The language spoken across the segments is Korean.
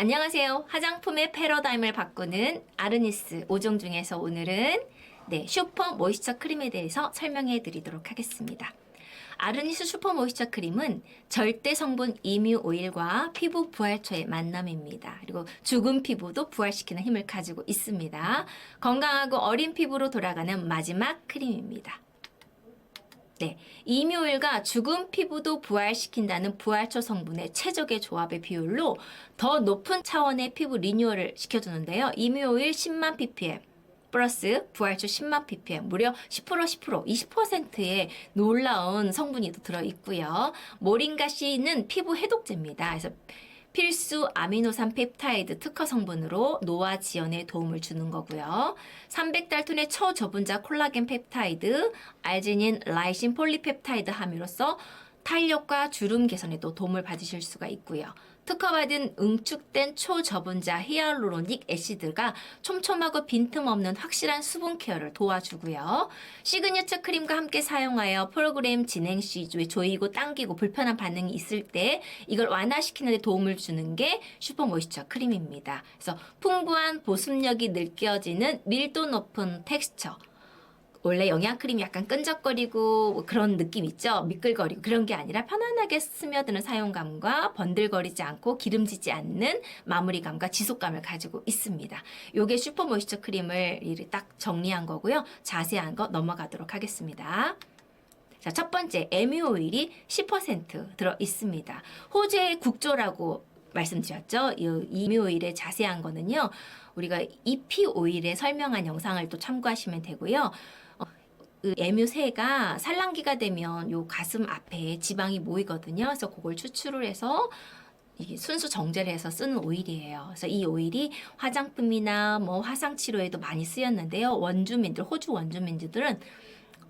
안녕하세요. 화장품의 패러다임을 바꾸는 아르니스 5종 중에서 오늘은 슈퍼 모이스처 크림에 대해서 설명해 드리도록 하겠습니다. 아르니스 슈퍼 모이스처 크림은 절대 성분 이뮤 오일과 피부 부활초의 만남입니다. 그리고 죽은 피부도 부활시키는 힘을 가지고 있습니다. 건강하고 어린 피부로 돌아가는 마지막 크림입니다. 이뮤오일과 죽은 피부도 부활시킨다는 부활초 성분의 최적의 조합의 비율로 더 높은 차원의 피부 리뉴얼을 시켜주는데요. 이뮤오일 10만 ppm 플러스 부활초 10만 ppm 무려 10% 20%의 놀라운 성분이 들어있고요. 모링가씨는 피부 해독제입니다. 그래서 필수 아미노산 펩타이드 특허 성분으로 노화 지연에 도움을 주는 거고요. 300달톤의 초저분자 콜라겐 펩타이드, 알지닌, 라이신 폴리펩타이드 함유로써 탄력과 주름 개선에도 도움을 받으실 수가 있고요. 특허받은 응축된 초저분자 히알루로닉 애시드가 촘촘하고 빈틈없는 확실한 수분 케어를 도와주고요. 시그니처 크림과 함께 사용하여 프로그램 진행 시 조이고 당기고 불편한 반응이 있을 때 이걸 완화시키는 데 도움을 주는 게 슈퍼 모이스처 크림입니다. 그래서 풍부한 보습력이 느껴지는 밀도 높은 텍스처. 원래 영양크림이 약간 끈적거리고 그런 느낌 있죠? 미끌거리고 그런 게 아니라 편안하게 스며드는 사용감과 번들거리지 않고 기름지지 않는 마무리감과 지속감을 가지고 있습니다. 요게 슈퍼 모이스처 크림을 딱 정리한 거고요. 자세한 거 넘어가도록 하겠습니다. 자, 첫 번째, 에뮤 오일이 10% 들어 있습니다. 호주의 국조라고 말씀드렸죠? 이 이뮤 오일의 자세한 거는요. 우리가 EP 오일에 설명한 영상을 또 참고하시면 되고요. 에뮤새가 산란기가 되면 요 가슴 앞에 지방이 모이거든요. 그래서 그걸 추출을 해서 이게 순수 정제를 해서 쓰는 오일이에요. 그래서 이 오일이 화장품이나 뭐 화상 치료에도 많이 쓰였는데요. 원주민들, 호주 원주민들은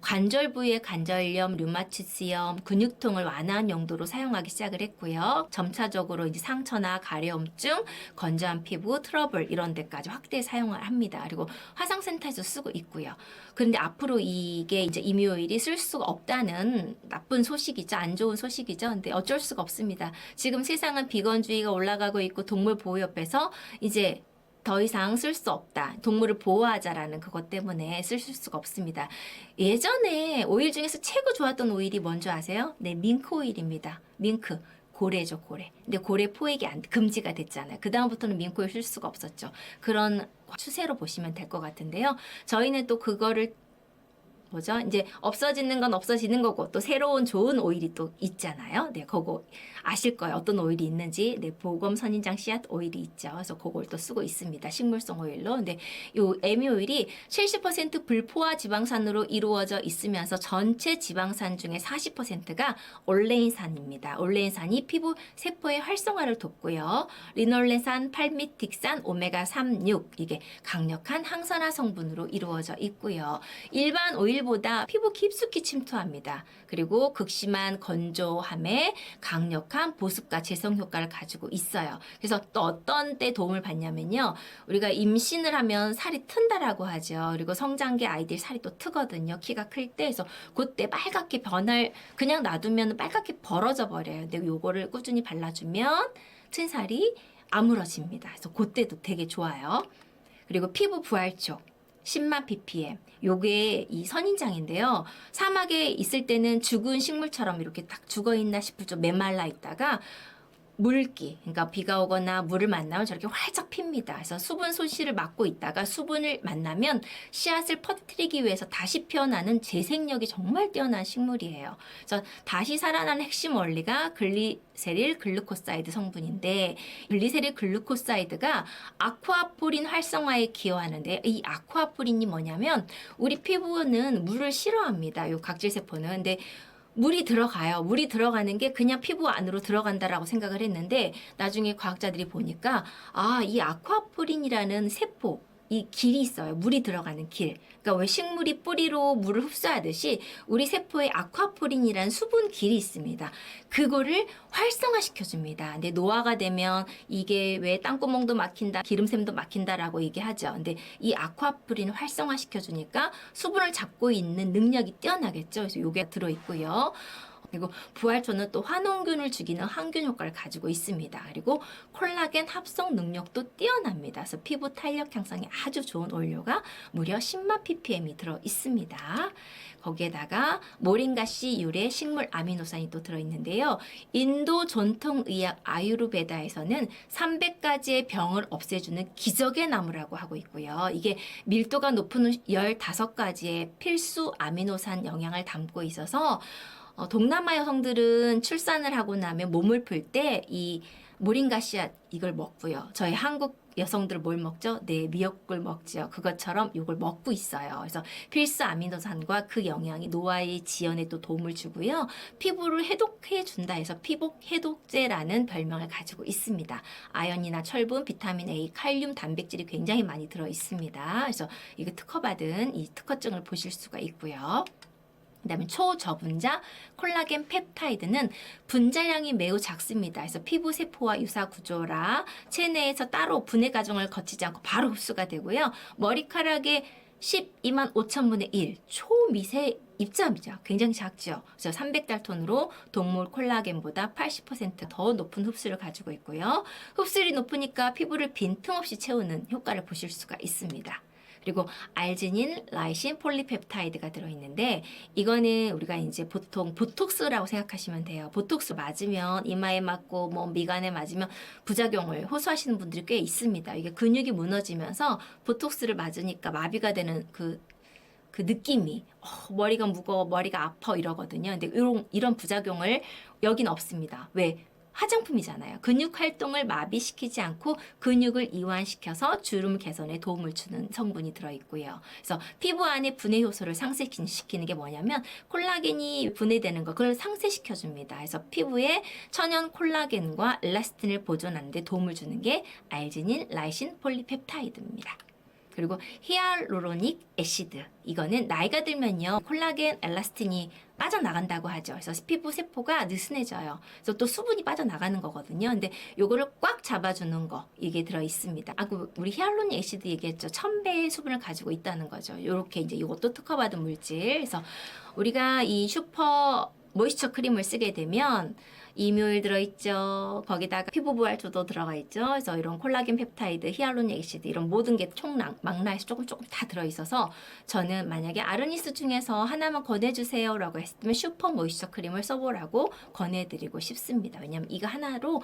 관절 부위의 관절염, 류마티스염, 근육통을 완화한 용도로 사용하기 시작을 했고요. 점차적으로 이제 상처나 가려움증, 건조한 피부, 트러블 이런 데까지 확대 사용을 합니다. 그리고 화상센터에서 쓰고 있고요. 그런데 앞으로 이게 이제 이뮤 오일이 쓸 수가 없다는 나쁜 소식이죠. 안 좋은 소식이죠. 근데 어쩔 수가 없습니다. 지금 세상은 비건주의가 올라가고 있고 동물보호협회에서 이제 더 이상 쓸 수 없다. 동물을 보호하자라는 그것 때문에 쓸 수가 없습니다. 예전에 오일 중에서 최고 좋았던 오일이 뭔지 아세요? 네, 밍크 오일입니다. 밍크. 고래죠, 고래. 근데 고래 포획이 금지가 됐잖아요. 그다음부터는 밍크 오일 쓸 수가 없었죠. 그런 추세로 보시면 될 것 같은데요. 저희는 또 그거를 이제 없어지는 건 없어지는 거고 또 새로운 좋은 오일이 또 있잖아요. 네, 그거 아실 거예요. 어떤 오일이 있는지. 네, 보검 선인장 씨앗 오일이 있죠. 그래서 그걸 또 쓰고 있습니다. 식물성 오일로. 근데 요 에뮤 오일이 70% 불포화 지방산으로 이루어져 있으면서 전체 지방산 중에 40%가 올레인산입니다. 올레인산이 피부 세포의 활성화를 돕고요. 리놀레산, 팔미틱산, 오메가3, 6 이게 강력한 항산화 성분으로 이루어져 있고요. 일반 오일 보다 피부 깊숙이 침투합니다. 그리고 극심한 건조함에 강력한 보습과 재성 효과를 가지고 있어요. 그래서 또 어떤 때 도움을 받냐면요. 우리가 임신을 하면 살이 튼다라고 하죠. 그리고 성장기 아이들 살이 또 트거든요. 키가 클 때. 그래서 그때 빨갛게 그냥 놔두면 빨갛게 벌어져 버려요. 근데 요거를 꾸준히 발라주면 튼 살이 아물어집니다. 그래서 그때도 되게 좋아요. 그리고 피부 부활초. 10만 ppm. 요게 이 선인장인데요. 사막에 있을 때는 죽은 식물처럼 이렇게 딱 죽어 있나 싶을 좀 메말라 있다가 물기, 그러니까 비가 오거나 물을 만나면 저렇게 활짝 핍니다. 그래서 수분 손실을 막고 있다가 수분을 만나면 씨앗을 퍼뜨리기 위해서 다시 피어나는 재생력이 정말 뛰어난 식물이에요. 그래서 다시 살아나는 핵심 원리가 글리세릴 글루코사이드 성분인데 글리세릴 글루코사이드가 아쿠아포린 활성화에 기여하는데 이 아쿠아포린이 뭐냐면 우리 피부는 물을 싫어합니다. 요 각질세포는. 근데 물이 들어가요. 물이 들어가는 게 그냥 피부 안으로 들어간다라고 생각을 했는데 나중에 과학자들이 보니까 이 아쿠아포린이라는 세포 이 길이 있어요. 물이 들어가는 길. 그러니까 왜 식물이 뿌리로 물을 흡수하듯이 우리 세포에 아쿠아포린이라는 수분 길이 있습니다. 그거를 활성화시켜줍니다. 근데 노화가 되면 이게 왜 땅구멍도 막힌다, 기름샘도 막힌다라고 얘기하죠. 근데 이 아쿠아포린을 활성화시켜주니까 수분을 잡고 있는 능력이 뛰어나겠죠. 그래서 요게 들어있고요. 그리고 부활초는 또 환원균을 죽이는 항균 효과를 가지고 있습니다. 그리고 콜라겐 합성 능력도 뛰어납니다. 그래서 피부 탄력 향상에 아주 좋은 원료가 무려 10만 ppm이 들어 있습니다. 거기에다가 모링가씨 유래 식물 아미노산이 또 들어있는데요. 인도 전통의학 아유르베다에서는 300가지의 병을 없애주는 기적의 나무라고 하고 있고요. 이게 밀도가 높은 15가지의 필수 아미노산 영양을 담고 있어서 동남아 여성들은 출산을 하고 나면 몸을 풀 때 이 모링가 씨앗 이걸 먹고요. 저희 한국 여성들 뭘 먹죠? 네, 미역국을 먹죠. 그것처럼 이걸 먹고 있어요. 그래서 필수 아미노산과 그 영양이 노화의 지연에 또 도움을 주고요. 피부를 해독해 준다 해서 피복 해독제라는 별명을 가지고 있습니다. 아연이나 철분, 비타민 A, 칼륨, 단백질이 굉장히 많이 들어 있습니다. 그래서 이거 특허받은 이 특허증을 보실 수가 있고요. 그다음에 초저분자 콜라겐 펩타이드는 분자량이 매우 작습니다. 그래서 피부 세포와 유사 구조라 체내에서 따로 분해 과정을 거치지 않고 바로 흡수가 되고요. 머리카락의 12만 5천분의 1 초미세 입자입니다. 굉장히 작죠. 그래서 300달톤으로 동물 콜라겐보다 80%더 높은 흡수를 가지고 있고요. 흡수율이 높으니까 피부를 빈틈없이 채우는 효과를 보실 수가 있습니다. 그리고 알지닌, 라이신, 폴리펩타이드가 들어있는데 이거는 우리가 이제 보통 보톡스라고 생각하시면 돼요. 보톡스 맞으면 이마에 맞고 뭐 미간에 맞으면 부작용을 호소하시는 분들이 꽤 있습니다. 이게 근육이 무너지면서 보톡스를 맞으니까 마비가 되는 그 느낌이 머리가 무거워, 머리가 아파 이러거든요. 근데 이런 부작용을 여긴 없습니다. 왜? 화장품이잖아요. 근육 활동을 마비시키지 않고 근육을 이완시켜서 주름 개선에 도움을 주는 성분이 들어있고요. 그래서 피부 안에 분해 효소를 상쇄시키는 게 뭐냐면 콜라겐이 분해되는 거 그걸 상쇄시켜줍니다. 그래서 피부에 천연 콜라겐과 엘라스틴을 보존하는 데 도움을 주는 게 알지닌, 라이신, 폴리펩타이드입니다. 그리고 히알루로닉 애시드 이거는 나이가 들면요 콜라겐, 엘라스틴이 빠져나간다고 하죠. 그래서 피부 세포가 느슨해져요. 그래서 또 수분이 빠져나가는 거거든요. 근데 요거를 꽉 잡아주는 거 이게 들어 있습니다. 우리 히알루로닉 애시드 얘기했죠. 1000배의 수분을 가지고 있다는 거죠. 요렇게 이제 이것도 특허받은 물질. 그래서 우리가 이 슈퍼 모이스처 크림을 쓰게 되면 이뮨 들어있죠. 거기다가 피부 부활초도 들어가 있죠. 그래서 이런 콜라겐 펩타이드, 히알루로닉 애시드 이런 모든 게 망라해서 조금 다 들어있어서 저는 만약에 아르니스 중에서 하나만 권해주세요 라고 했으면 슈퍼 모이스처 크림을 써보라고 권해드리고 싶습니다. 왜냐면 이거 하나로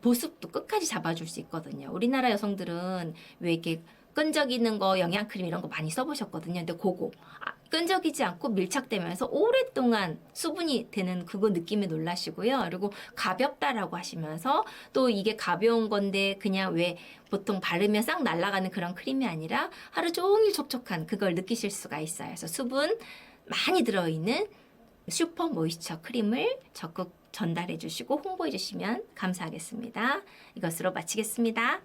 보습도 끝까지 잡아줄 수 있거든요. 우리나라 여성들은 왜 이렇게 끈적이는 거 영양크림 이런 거 많이 써보셨거든요. 근데 그거 끈적이지 않고 밀착되면서 오랫동안 수분이 되는 그거 느낌에 놀라시고요. 그리고 가볍다라고 하시면서 또 이게 가벼운 건데 그냥 왜 보통 바르면 싹 날아가는 그런 크림이 아니라 하루 종일 촉촉한 그걸 느끼실 수가 있어요. 그래서 수분 많이 들어있는 슈퍼 모이스처 크림을 적극 전달해 주시고 홍보해 주시면 감사하겠습니다. 이것으로 마치겠습니다.